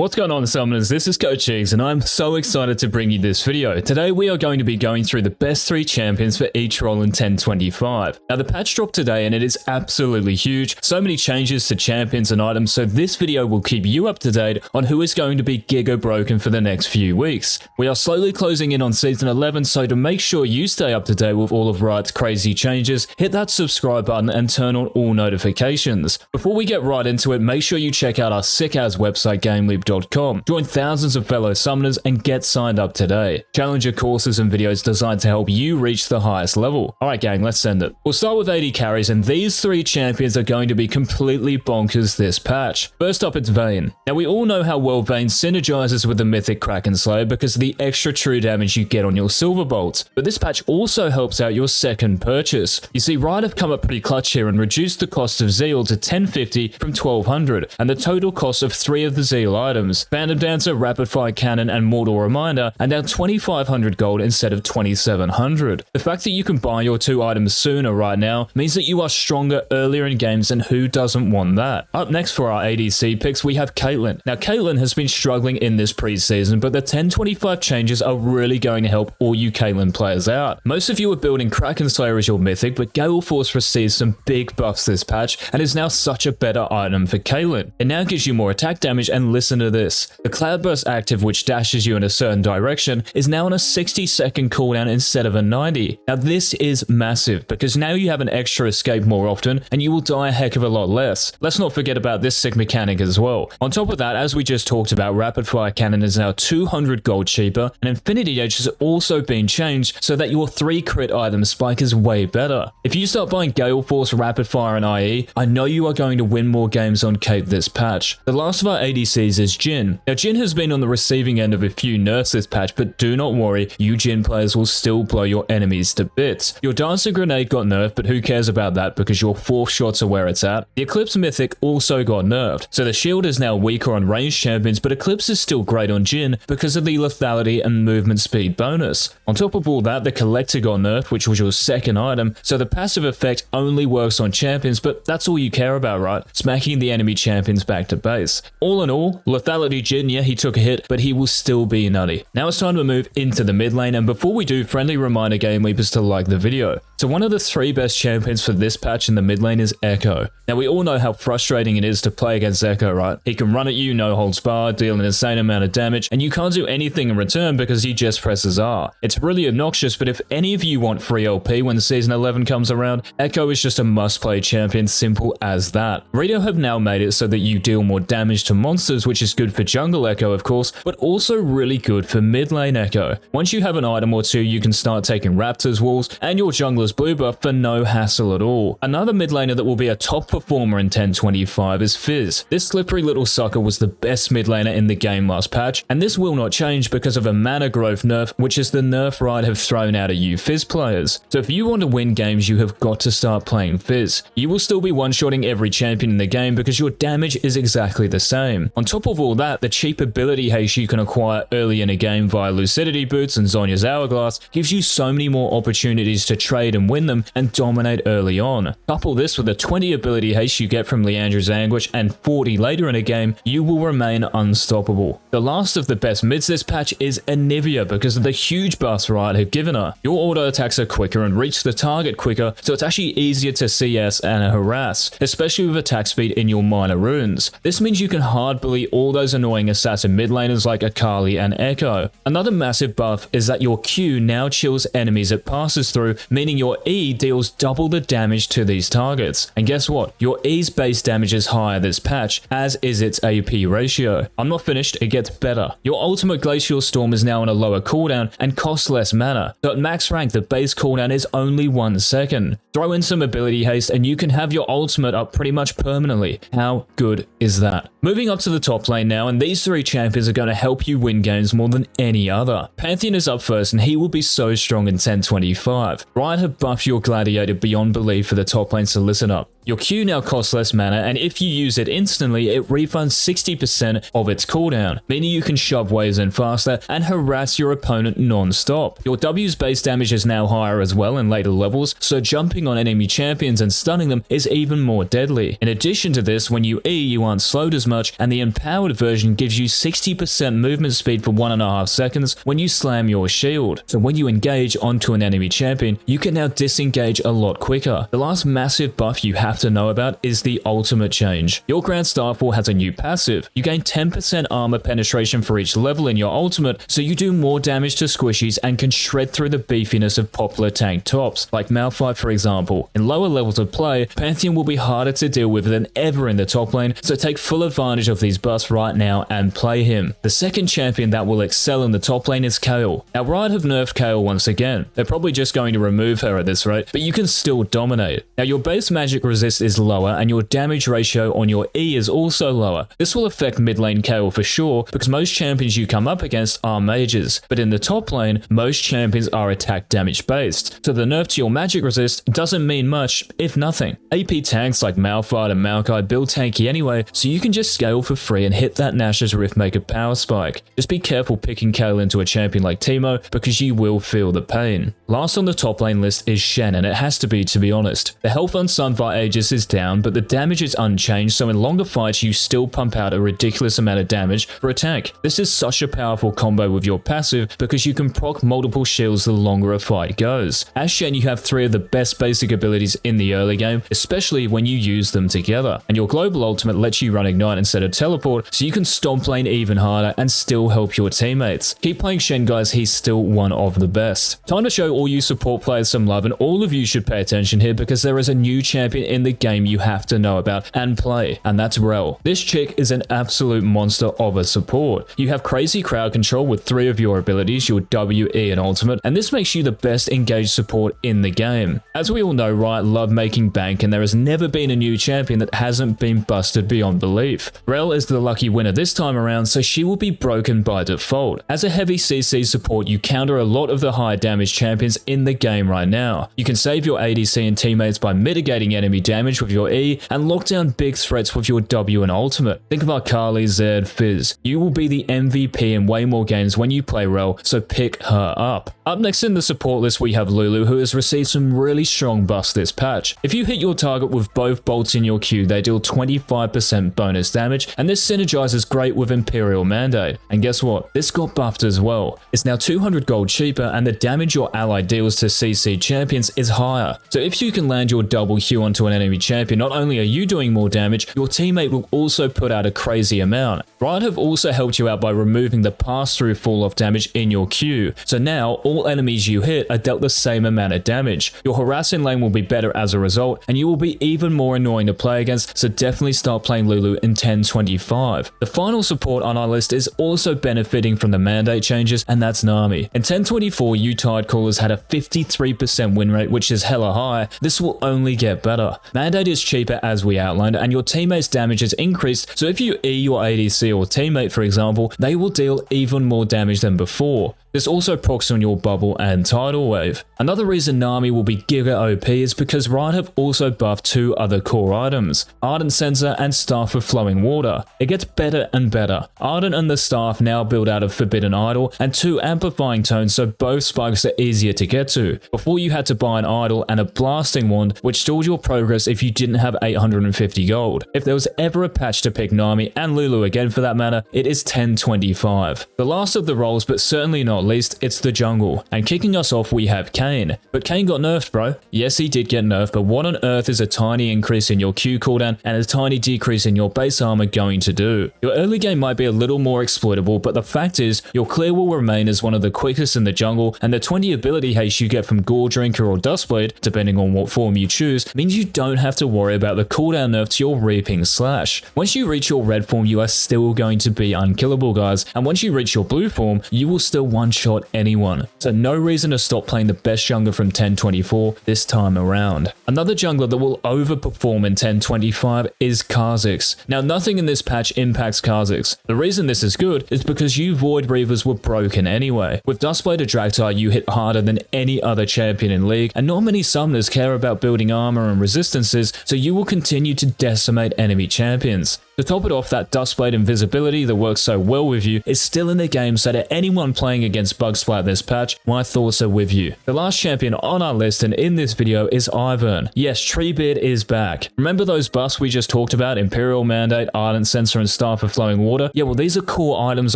What's going on, Summoners? This is Coach Cheeks, and I'm so excited to bring you this video. Today we are going to be going through the best 3 champions for each role in 1025. Now the patch dropped today and it is absolutely huge. So many changes to champions and items, so this video will keep you up to date on who is going to be giga broken for the next few weeks. We are slowly closing in on Season 11, so to make sure you stay up to date with all of Riot's crazy changes, hit that subscribe button and turn on all notifications. Before we get right into it, make sure you check out our sick-ass website GameLeap.com. Join thousands of fellow summoners and get signed up today. Challenger courses and videos designed to help you reach the highest level. Alright gang, let's send it. We'll start with 80 carries, and these 3 champions are going to be completely bonkers this patch. First up, it's Vayne. Now we all know how well Vayne synergizes with the mythic Kraken Slayer because of the extra true damage you get on your silver bolts, but this patch also helps out your second purchase. You see, Riot have come up pretty clutch here and reduced the cost of Zeal to 1050 from 1200, and the total cost of 3 of the Zeal items, Phantom Dancer, Rapid Fire Cannon, and Mortal Reminder, are now 2500 gold instead of 2700. The fact that you can buy your 2 items sooner right now means that you are stronger earlier in games, and who doesn't want that? Up next for our ADC picks, we have Caitlyn. Now Caitlyn has been struggling in this preseason, but the 1025 changes are really going to help all you Caitlyn players out. Most of you are building Kraken Slayer as your mythic, but Gale Force receives some big buffs this patch and is now such a better item for Caitlyn. It now gives you more attack damage, and listen to this. The Cloudburst active, which dashes you in a certain direction, is now on a 60-second cooldown instead of a 90. Now this is massive because now you have an extra escape more often and you will die a heck of a lot less. Let's not forget about this sick mechanic as well. On top of that, as we just talked about, Rapid Fire Cannon is now 200 gold cheaper, and Infinity Edge has also been changed so that your 3 crit item spike is way better. If you start buying Gale Force, Rapid Fire, and IE, I know you are going to win more games on Kate this patch. The last of our ADCs is Jhin. Now Jhin has been on the receiving end of a few nerfs this patch, but do not worry, you Jhin players will still blow your enemies to bits. Your Dancer Grenade got nerfed, but who cares about that because your 4 shots are where it's at. The Eclipse Mythic also got nerfed, so the shield is now weaker on ranged champions, but Eclipse is still great on Jhin because of the lethality and movement speed bonus. On top of all that, the Collector got nerfed, which was your second item, so the passive effect only works on champions, but that's all you care about, right? Smacking the enemy champions back to base. All in all, lethality Jhin, yeah, he took a hit, but he will still be nutty. Now it's time to move into the mid lane, and before we do, friendly reminder GameLeapers to like the video. So one of the 3 best champions for this patch in the mid lane is Echo. Now we all know how frustrating it is to play against Echo, right? He can run at you, no holds barred, deal an insane amount of damage, and you can't do anything in return because he just presses R. It's really obnoxious, but if any of you want free LP when Season 11 comes around, Echo is just a must-play champion, simple as that. Rito have now made it so that you deal more damage to monsters, which is good for jungle Echo of course, but also really good for mid lane Echo. Once you have an item or 2, you can start taking Raptors walls and your jungler's blue buff for no hassle at all. Another mid laner that will be a top performer in 1025 is Fizz. This slippery little sucker was the best mid laner in the game last patch, and this will not change because of a mana growth nerf, which is the nerf Riot have thrown out at you Fizz players. So if you want to win games, you have got to start playing Fizz. You will still be one-shotting every champion in the game because your damage is exactly the same. On top of all that, the cheap ability haste you can acquire early in a game via Lucidity Boots and Zhonya's Hourglass gives you so many more opportunities to trade and win them and dominate early on. Couple this with the 20 ability haste you get from Leandra's Anguish and 40 later in a game, you will remain unstoppable. The last of the best mids this patch is Anivia because of the huge buffs Riot have given her. Your auto attacks are quicker and reach the target quicker, so it's actually easier to CS and harass, especially with attack speed in your minor runes. This means you can hard bully all those annoying assassin mid laners like Akali and Echo. Another massive buff is that your Q now chills enemies it passes through, meaning your E deals double the damage to these targets. And guess what? Your E's base damage is higher this patch, as is its AP ratio. I'm not finished, it gets better. Your ultimate Glacial Storm is now on a lower cooldown and costs less mana, so at max rank the base cooldown is only 1 second. Throw in some ability haste and you can have your ultimate up pretty much permanently. How good is that? Moving up to the top lane now, and these 3 champions are going to help you win games more than any other. Pantheon is up first and he will be so strong in 1025. Riot have buffed your Gladiator beyond belief for the top lane, so listen up. Your Q now costs less mana, and if you use it instantly, it refunds 60% of its cooldown, meaning you can shove waves in faster and harass your opponent non-stop. Your W's base damage is now higher as well in later levels, so jumping on enemy champions and stunning them is even more deadly. In addition to this, when you E, you aren't slowed as much, and the empowered version gives you 60% movement speed for 1.5 seconds when you slam your shield. So when you engage onto an enemy champion, you can now disengage a lot quicker. The last massive buff you have to know about is the ultimate change. Your Grand Starfall has a new passive. You gain 10% armor penetration for each level in your ultimate, so you do more damage to squishies and can shred through the beefiness of popular tank tops, like Malphite for example. In lower levels of play, Pantheon will be harder to deal with than ever in the top lane, so take full advantage of these buffs right now and play him. The second champion that will excel in the top lane is Kayle. Now Riot have nerfed Kayle once again. They're probably just going to remove her at this rate, but you can still dominate. Now your base magic resist is lower and your damage ratio on your E is also lower. This will affect mid lane Kayle for sure, because most champions you come up against are mages, but in the top lane, most champions are attack damage based, so the nerf to your magic resist doesn't mean much, if nothing. AP tanks like Malphite and Maokai build tanky anyway, so you can just scale for free and hit that Nash's Riftmaker power spike. Just be careful picking Kayle into a champion like Teemo, because you will feel the pain. Last on the top lane list is Shen, and it has to be honest. The health on Sunfire Aegis is down, but the damage is unchanged, so in longer fights you still pump out a ridiculous amount of damage for a tank. This is such a powerful combo with your passive, because you can proc multiple shields the longer a fight goes. As Shen, you have 3 of the best basic abilities in the early game, especially when you use them together. And your global ultimate lets you run Ignite instead of teleport, so you can stomp lane even harder and still help your teammates. Keep playing Shen guys, he's still one of the best. Time to show all you support players some love, and all of you should pay attention here because there is a new champion in the game you have to know about and play, and that's Rel. This chick is an absolute monster of a support. You have crazy crowd control with 3 of your abilities, your W, E, and ultimate, and this makes you the best engaged support in the game. As we all know, Riot love making bank, and there has never been a new champion that hasn't been busted beyond belief. Rel is the lucky winner this time around, so she will be broken by default. As a heavy CC support, you counter a lot of the high damage champions in the game right now. You can save your ADC and teammates by mitigating enemy damage with your E, and lock down big threats with your W and ultimate. Think of Akali, Zed, Fizz. You will be the MVP in way more games when you play Rel, so pick her up. Up next in the support list we have Lulu, who has received some really strong buffs this patch. If you hit your target with both bolts in your Q, they deal 25% bonus damage, and this synergizes great with Imperial Mandate. And guess what? This got buffed as well. It's now 200 gold cheaper, and the damage your ally deals to CC champions is higher. So if you can land your double Q onto an enemy champion, not only are you doing more damage, your teammate will also put out a crazy amount. Riot have also helped you out by removing the pass-through fall-off damage in your Q, so now all enemies you hit are dealt the same amount of damage. Your harassing lane will be better as a result, and you will be even more annoying to play against, so definitely start playing Lulu in 1025. The final support on our list is also benefiting from the mandate changes, and that's Nami. In 1024, you Tidecallers had a 53% win rate, which is hella high. This will only get better. Mandate is cheaper as we outlined, and your teammate's damage is increased, so if you E your ADC or teammate for example, they will deal even more damage than before. This also procs on your bubble and tidal wave. Another reason Nami will be giga OP is because Riot have also buffed 2 other core items, Ardent Sensor and Staff of Flowing Water. It gets better and better. Ardent and the Staff now build out of Forbidden Idol and 2 Amplifying Tones, so both spikes are easier to get to. Before you had to buy an Idol and a Blasting Wand, which stalled your progress if you didn't have 850 gold. If there was ever a patch to pick Nami, and Lulu again for that matter, it is 1025. The last of the roles, but certainly not least, it's the jungle. And kicking us off we have Kayn. But Kayn got nerfed, bro. Yes, he did get nerfed, but what on earth is a tiny increase in your Q cooldown and a tiny decrease in your base armor going to do? Your early game might be a little more exploitable, but the fact is, your clear will remain as one of the quickest in the jungle, and the 20 ability haste you get from Gore Drinker or Duskblade, depending on what form you choose, means you don't have to worry about the cooldown nerf to your Reaping Slash. Once you reach your red form, you are still going to be unkillable, guys, and once you reach your blue form, you will still one-shot anyone. So no reason to stop playing the best jungler from 1024 this time around. Another jungler that will overperform in 1025 is Kha'Zix. Now nothing in this patch impacts Kha'Zix. The reason this is good is because you Void Reavers were broken anyway. With Duskblade Draktar, you hit harder than any other champion in League, and not many summoners care about building armor and resistance distances, so you will continue to decimate enemy champions. To top it off, that Dustblade invisibility that works so well with you is still in the game, so to anyone playing against Bugsplat this patch, my thoughts are with you. The last champion on our list and in this video is Ivern. Yes, Treebeard is back. Remember those buffs we just talked about, Imperial Mandate, Ardent Sensor, and Staff of Flowing Water? Yeah, well these are core items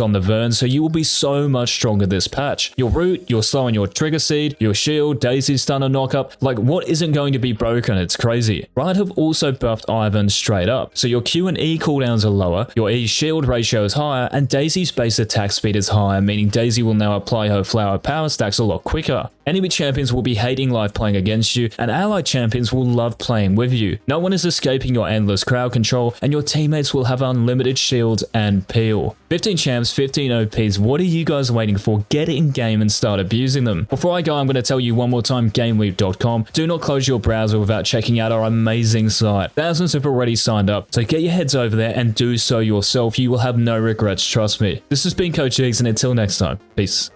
on the Vern, so you will be so much stronger this patch. Your Root, your Slow and your Trigger Seed, your Shield, Daisy Stunner Knockup, like what isn't going to be broken? It's crazy. Riot have also buffed Ivern straight up, so your Q and E cooldowns are lower, your E shield ratio is higher, and Daisy's base attack speed is higher, meaning Daisy will now apply her flower power stacks a lot quicker. Enemy champions will be hating life playing against you, and allied champions will love playing with you. No one is escaping your endless crowd control, and your teammates will have unlimited shields and peel. 15 champs, 15 OPs, what are you guys waiting for? Get in game and start abusing them. Before I go, I'm going to tell you one more time, GameLeap.com. Do not close your browser without checking out our amazing site. Thousands have already signed up, so get your heads over there and do so yourself. You will have no regrets, trust me. This has been Coach Eggs, and until next time, peace.